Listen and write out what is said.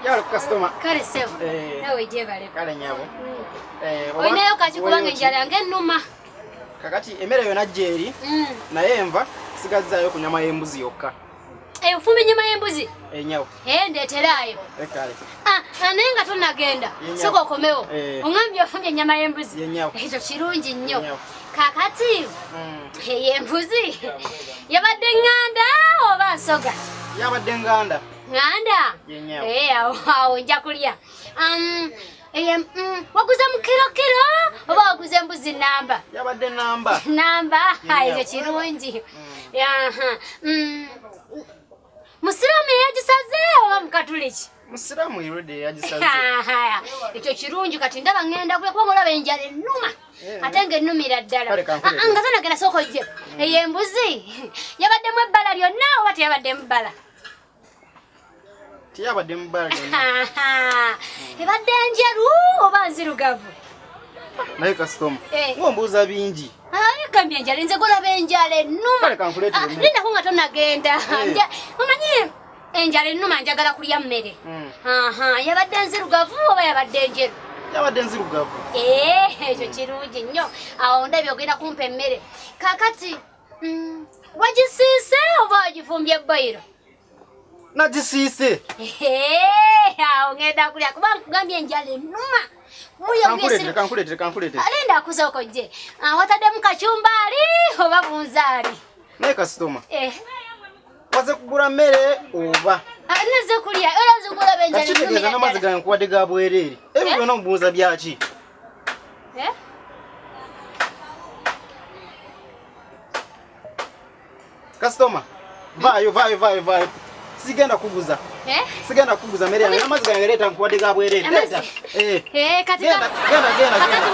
Yalo customer. Kale sewo. Nawe jebale. Kale nyabo. Oyinayo kati kubanga enjala yange nnuma. Kakati emmere yona jeri. Naye enva sigazaayo ku nyama y'embuzi yokka. Ufumbe nyama y'embuzi? Nyawo. Ndeeterayo. Kale. Naye nga tonnagenda. Soko okomewo. Ongambye ofumbye nyama y'embuzi. Ekyo kirungi nnyo. Kakati y'embuzi yabadde nganda oba nsoga? Yabadde nganda. Nganda? Awo nja kulya. Waguze mu kiro oba waguze embuzi namba? Yabadde namba. Namba? Ekyo kirungi. Musiramu yagisaze oba mukatuliki? Musiramu irode yagisaze. Ekyo kirungi kati ndaba ngenda kulya kubanga olaba enjala ennuma. Ate ng'ennumira ddala. Nga tonagenda soko gye. Eyo embuzi yabaddemu ebbala lyonna oba teyabaddemu bbala? Teyabaddemu bbala lyonna. Ebadde njeru oba nzirugavu? Naye kasitoma ng'ombuuza bingi. Gambye enjala nze golaba enjala ennuma. Lindako nga tonagenda. Omanyi enjala ennuma njagala kulya mmere. Yabadde nzirugavu oba yabadde njeru? Yabadde nzirugavu. Ekyo kirungi nnyo. Awo ndabye ogenda kumpa emmere. Kakati wagisiise oba wagifumbye boyiro? Nagisiise. Awo ngenda kulya kubanga nkugambye enjala ennuma. Kankuleetere. Alinda akusoko gye. Wataddemu kacumbaali oba bunzaali? Naye kasitoma. Waze kugula mmere oba? Naze kulya era nzigula benjala ennuma. Kitegeeza n'amazzi gange nkuwadde ga bwereere. Ebyo byonna mubuuza byaki? Kasitoma. Vaayo. Sigenda kuguza. Mmere yange n'amazzi gange leeta nkuwadde ga bwereere. Kati genda. kakati